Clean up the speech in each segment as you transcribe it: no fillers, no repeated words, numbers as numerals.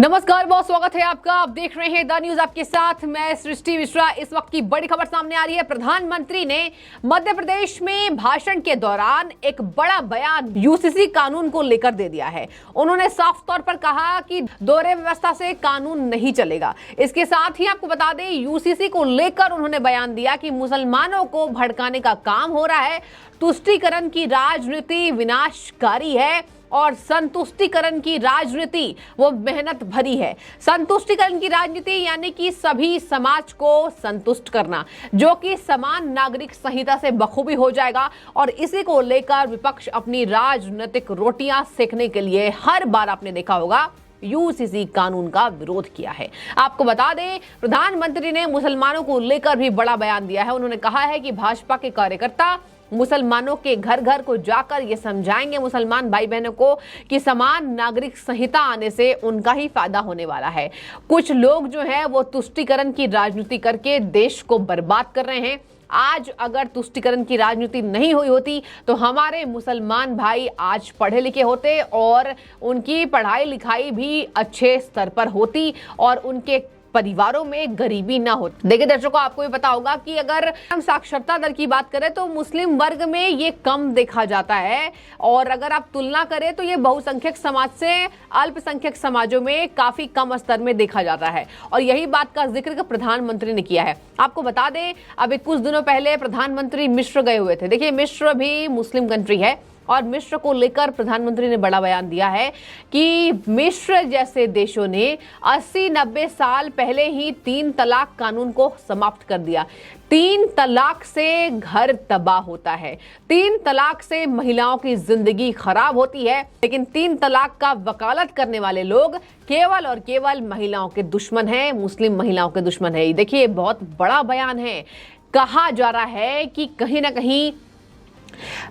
नमस्कार, बहुत स्वागत है आपका। आप देख रहे हैं द न्यूज, आपके साथ मैं सृष्टि मिश्रा। इस वक्त की बड़ी खबर सामने आ रही है। प्रधानमंत्री ने मध्य प्रदेश में भाषण के दौरान एक बड़ा बयान यूसीसी कानून को लेकर दे दिया है। उन्होंने साफ तौर पर कहा कि दोहरे व्यवस्था से कानून नहीं चलेगा। इसके साथ ही आपको बता दें, यूसीसी को लेकर उन्होंने बयान दिया कि मुसलमानों को भड़काने का काम हो रहा है। तुष्टीकरण की राजनीति विनाशकारी है और संतुष्टिकरण की राजनीति वो मेहनत भरी है। संतुष्टिकरण की राजनीति यानी कि सभी समाज को संतुष्ट करना, जो कि समान नागरिक संहिता से बखूबी हो जाएगा। और इसी को लेकर विपक्ष अपनी राजनीतिक रोटियां सेकने के लिए हर बार आपने देखा होगा यूसीसी कानून का विरोध किया है। आपको बता दें, प्रधानमंत्री ने मुसलमानों को लेकर भी बड़ा बयान दिया है। उन्होंने कहा है कि भाजपा के कार्यकर्ता मुसलमानों के घर घर को जाकर ये समझाएंगे मुसलमान भाई बहनों को कि समान नागरिक संहिता आने से उनका ही फायदा होने वाला है। कुछ लोग जो है वो तुष्टीकरण की राजनीति करके देश को बर्बाद कर रहे हैं। आज अगर तुष्टीकरण की राजनीति नहीं हुई होती तो हमारे मुसलमान भाई आज पढ़े लिखे होते और उनकी पढ़ाई लिखाई भी अच्छे स्तर पर होती और उनके परिवारों में गरीबी ना हो। देखिए दर्शकों, आपको भी पता होगा कि अगर हम साक्षरता दर की बात करें तो मुस्लिम वर्ग में ये कम देखा जाता है, और अगर आप तुलना करें तो ये बहुसंख्यक समाज से अल्पसंख्यक समाजों में काफी कम स्तर में देखा जाता है। और यही बात का जिक्र प्रधानमंत्री ने किया है। आपको बता दें, अभी कुछ दिनों पहले प्रधानमंत्री मिस्र गए हुए थे। देखिए, मिस्र भी मुस्लिम कंट्री है और मिस्र को लेकर प्रधानमंत्री ने बड़ा बयान दिया है कि मिस्र जैसे देशों ने 80-90 साल पहले ही 3 तलाक कानून को समाप्त कर दिया। 3 तलाक से घर तबाह होता है, 3 तलाक से महिलाओं की जिंदगी खराब होती है, लेकिन 3 तलाक का वकालत करने वाले लोग केवल और केवल महिलाओं के दुश्मन हैं, मुस्लिम महिलाओं के दुश्मन है। देखिए, बहुत बड़ा बयान है। कहा जा रहा है कि कहीं ना कहीं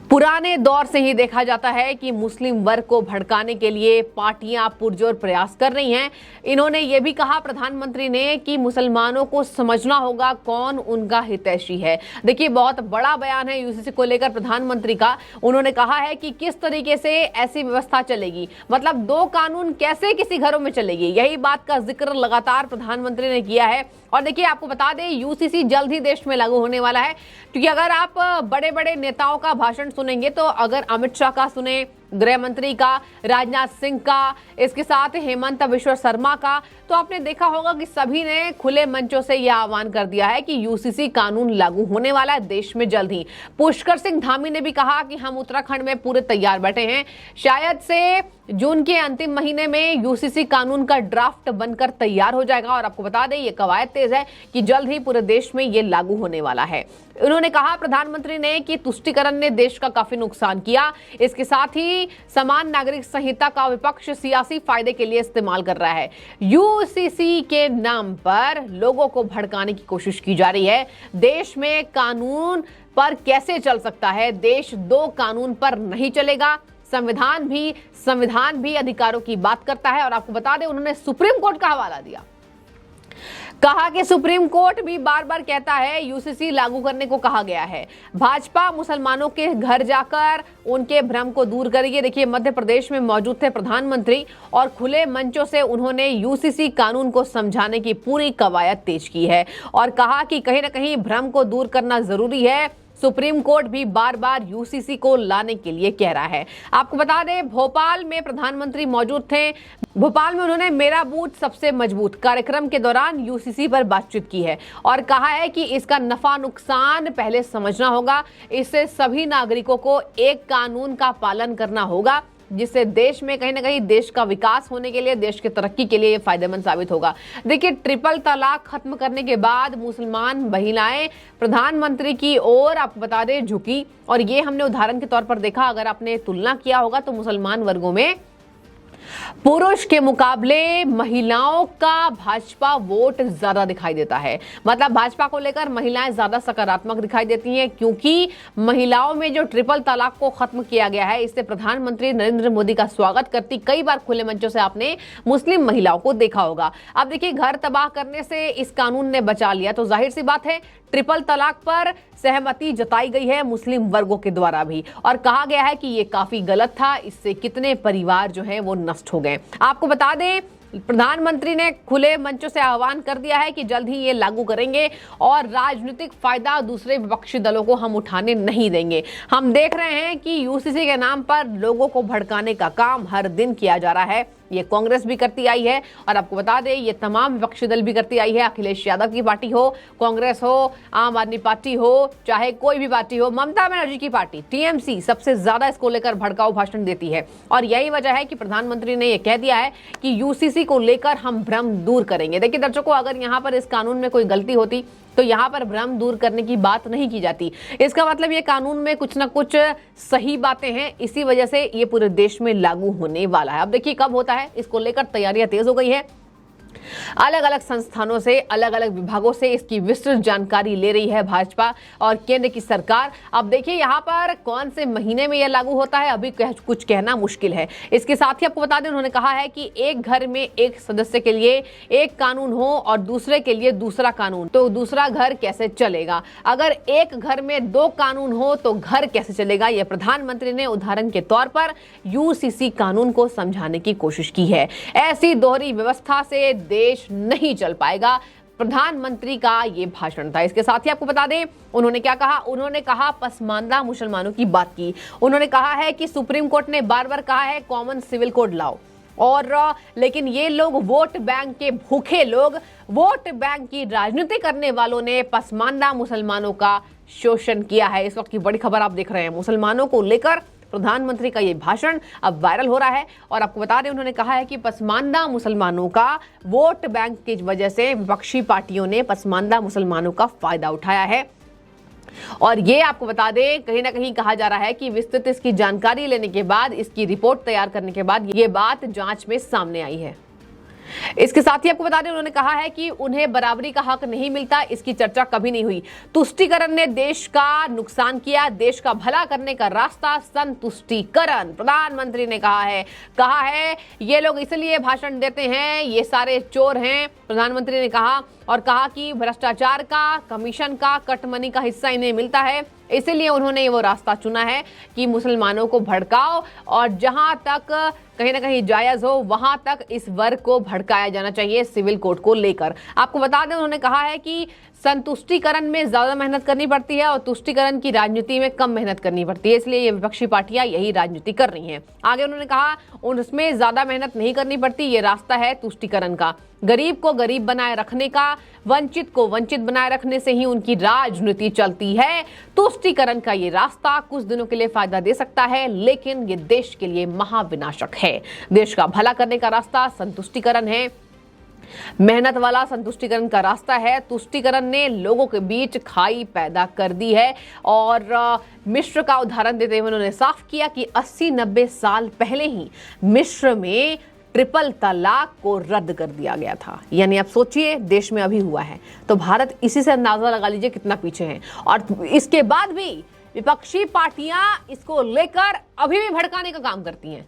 पुराने दौर से ही देखा जाता है कि मुस्लिम वर्ग को भड़काने के लिए पार्टियां पुरजोर प्रयास कर रही हैं। इन्होंने ये भी कहा प्रधानमंत्री ने कि मुसलमानों को समझना होगा कौन उनका हितैषी है। देखिए, बहुत बड़ा बयान है यूसीसी को लेकर प्रधानमंत्री का। उन्होंने कहा है कि किस तरीके से ऐसी व्यवस्था चलेगी, मतलब 2 कानून कैसे किसी घरों में चलेगी। यही बात का जिक्र लगातार प्रधानमंत्री ने किया है। और देखिए, आपको बता दें, यूसीसी जल्द ही देश में लागू होने वाला है, क्योंकि अगर आप बड़े बड़े नेताओं का भाषण सुनेंगे तो अगर अमित शाह का सुने, गृह मंत्री का, राजनाथ सिंह का, इसके साथ हेमंत बिश्व शर्मा का, तो आपने देखा होगा कि सभी ने खुले मंचों से यह आह्वान कर दिया है कि यूसीसी कानून लागू होने वाला है देश में जल्द ही। पुष्कर सिंह धामी ने भी कहा कि हम उत्तराखंड में पूरे तैयार बैठे हैं। शायद से जून के अंतिम महीने में यूसीसी कानून का ड्राफ्ट बनकर तैयार हो जाएगा। और आपको बता दें, ये कवायद तेज है कि जल्द ही पूरे देश में ये लागू होने वाला है। उन्होंने कहा प्रधानमंत्री ने कि तुष्टीकरण ने देश का काफी नुकसान किया। इसके साथ ही समान नागरिक संहिता का विपक्ष सियासी फायदे के लिए इस्तेमाल कर रहा है। यूसीसी के नाम पर लोगों को भड़काने की कोशिश की जा रही है। देश में कानून पर कैसे चल सकता है? देश 2 कानून पर नहीं चलेगा। संविधान भी अधिकारों की बात करता है। और आपको बता दें, उन्होंने सुप्रीम कोर्ट का हवाला दिया, कहा कि सुप्रीम कोर्ट भी बार बार कहता है यूसीसी लागू करने को कहा गया है। भाजपा मुसलमानों के घर जाकर उनके भ्रम को दूर करेगी। देखिए, मध्य प्रदेश में मौजूद थे प्रधानमंत्री और खुले मंचों से उन्होंने यूसीसी कानून को समझाने की पूरी कवायद तेज की है और कहा कि कहीं ना कहीं भ्रम को दूर करना जरूरी है। सुप्रीम कोर्ट भी बार बार यूसीसी को लाने के लिए कह रहा है। आपको बता दें, भोपाल में प्रधानमंत्री मौजूद थे। भोपाल में उन्होंने मेरा बूथ सबसे मजबूत कार्यक्रम के दौरान यूसीसी पर बातचीत की है और कहा है कि इसका नफा नुकसान पहले समझना होगा। इससे सभी नागरिकों को एक कानून का पालन करना होगा, जिससे देश में कहीं ना कहीं देश का विकास होने के लिए, देश की तरक्की के लिए फायदेमंद साबित होगा। देखिए, ट्रिपल तलाक खत्म करने के बाद मुसलमान महिलाएं प्रधानमंत्री की ओर, आपको बता दें, झुकी। और ये हमने उदाहरण के तौर पर देखा। अगर आपने तुलना किया होगा तो मुसलमान वर्गों में पुरुष के मुकाबले महिलाओं का भाजपा वोट ज्यादा दिखाई देता है। मतलब भाजपा को लेकर महिलाएं ज्यादा सकारात्मक दिखाई देती हैं, क्योंकि महिलाओं में जो ट्रिपल तलाक को खत्म किया गया है, इससे प्रधानमंत्री नरेंद्र मोदी का स्वागत करती कई बार खुले मंचों से आपने मुस्लिम महिलाओं को देखा होगा। अब देखिए, घर तबाह करने से इस कानून ने बचा लिया, तो जाहिर सी बात है ट्रिपल तलाक पर सहमति जताई गई है मुस्लिम वर्गों के द्वारा भी, और कहा गया है कि ये काफी गलत था, इससे कितने परिवार जो हैं वो नष्ट हो गए। आपको बता दें, प्रधानमंत्री ने खुले मंचों से आह्वान कर दिया है कि जल्द ही ये लागू करेंगे और राजनीतिक फायदा दूसरे विपक्षी दलों को हम उठाने नहीं देंगे। हम देख रहे हैं कि यूसीसी के नाम पर लोगों को भड़काने का काम हर दिन किया जा रहा है। ये कांग्रेस भी करती आई है और आपको बता दें ये तमाम विपक्षी दल भी करती आई है। अखिलेश यादव की पार्टी हो, कांग्रेस हो, आम आदमी पार्टी हो, चाहे कोई भी पार्टी हो, ममता बनर्जी की पार्टी टीएमसी सबसे ज्यादा इसको लेकर भड़काऊ भाषण देती है। और यही वजह है कि प्रधानमंत्री ने यह कह दिया है कि यूसीसी को लेकर हम भ्रम दूर करेंगे। देखिए दर्शकों, अगर यहाँ पर इस कानून में कोई गलती होती तो यहाँ पर भ्रम दूर करने की बात नहीं की जाती। इसका मतलब ये कानून में कुछ ना कुछ सही बातें हैं, इसी वजह से ये पूरे देश में लागू होने वाला है। अब देखिए कब होता है, इसको लेकर तैयारियां तेज हो गई है। अलग अलग संस्थानों से, अलग अलग विभागों से इसकी विस्तृत जानकारी ले रही है भाजपा और केंद्र की सरकार। अब देखिए यहाँ पर कौन से महीने में यह लागू होता है अभी कुछ कहना मुश्किल है। इसके साथ ही आपको बता दें, उन्होंने कहा है कि एक घर में एक सदस्य के लिए एक कानून हो और दूसरे के लिए दूसरा कानून, तो दूसरा घर कैसे चलेगा। अगर एक घर में दो कानून हो तो घर कैसे चलेगा। यह प्रधानमंत्री ने उदाहरण के तौर पर यूसीसी कानून को समझाने की कोशिश की है। ऐसी दोहरी व्यवस्था से देश नहीं चल पाएगा। प्रधानमंत्री का ये भाषण था। इसके साथ ही आपको बता दें उन्होंने क्या कहा। उन्होंने कहा पसमानदा मुसलमानों की बात की। उन्होंने कहा है कि सुप्रीम कोर्ट ने बार बार कहा है कॉमन सिविल कोड लाओ, और लेकिन ये लोग वोट बैंक के भूखे लोग, वोट बैंक की राजनीति करने वालों ने पसमानदा मुसलमानों का शोषण किया है। इस वक्त की बड़ी खबर आप देख रहे हैं, मुसलमानों को लेकर प्रधानमंत्री का ये भाषण अब वायरल हो रहा है। और आपको बता दें उन्होंने कहा है कि पसमानदा मुसलमानों का वोट बैंक की वजह से विपक्षी पार्टियों ने पसमानदा मुसलमानों का फायदा उठाया है। और ये आपको बता दें कहीं ना कहीं कहा जा रहा है कि विस्तृत इसकी जानकारी लेने के बाद, इसकी रिपोर्ट तैयार करने के बाद ये बात जांच में सामने आई है। इसके साथ ही आपको बता दें उन्होंने कहा है कि उन्हें बराबरी का हक नहीं मिलता, इसकी चर्चा कभी नहीं हुई। तुष्टीकरण ने देश का नुकसान किया, देश का भला करने का रास्ता संतुष्टीकरण, प्रधानमंत्री ने कहा है ये लोग इसलिए भाषण देते हैं, ये सारे चोर हैं, प्रधानमंत्री ने कहा। और कहा कि भ्रष्टाचार का, कमीशन का, कट मनी का हिस्सा इन्हें मिलता है, इसीलिए उन्होंने वो रास्ता चुना है कि मुसलमानों को भड़काओ और जहां तक कहीं ना कहीं जायज हो वहां तक इस वर्ग को भड़काया जाना चाहिए सिविल कोड को लेकर। आपको बता दें उन्होंने कहा है कि संतुष्टीकरण में ज्यादा मेहनत करनी पड़ती है और तुष्टीकरण की राजनीति में कम मेहनत करनी पड़ती है, इसलिए ये विपक्षी पार्टियां यही राजनीति कर रही हैं। आगे उन्होंने कहा उसमें ज्यादा मेहनत नहीं करनी पड़ती, ये रास्ता है तुष्टीकरण का। गरीब को गरीब बनाए रखने का, वंचित को वंचित बनाए रखने से ही उनकी राजनीति चलती है। तुष्टीकरण का ये रास्ता कुछ दिनों के लिए फायदा दे सकता है, लेकिन ये देश के लिए महाविनाशक है। देश का भला करने का रास्ता संतुष्टीकरण है, मेहनत वाला संतुष्टीकरण का रास्ता है। तुष्टीकरण ने लोगों के बीच खाई पैदा कर दी है। और मिस्र का उदाहरण देते हुए उन्होंने साफ किया कि 80-90 साल पहले ही मिस्र में ट्रिपल तलाक को रद्द कर दिया गया था। यानी आप सोचिए देश में अभी हुआ है, तो भारत इसी से अंदाजा लगा लीजिए कितना पीछे है। और इसके बाद भी विपक्षी पार्टियां इसको लेकर अभी भी भड़काने का काम करती हैं।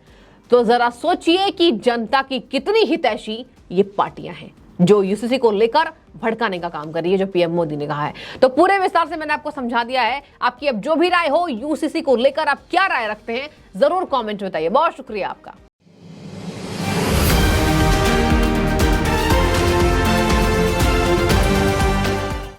तो जरा सोचिए कि जनता की कितनी हितैषी ये पार्टियां हैं जो यूसीसी को लेकर भड़काने का काम कर रही है, जो पीएम मोदी ने कहा है। तो पूरे विस्तार से मैंने आपको समझा दिया है। आपकी अब जो भी राय हो यूसीसी को लेकर, आप क्या राय रखते हैं जरूर कमेंट में बताइए। बहुत शुक्रिया आपका।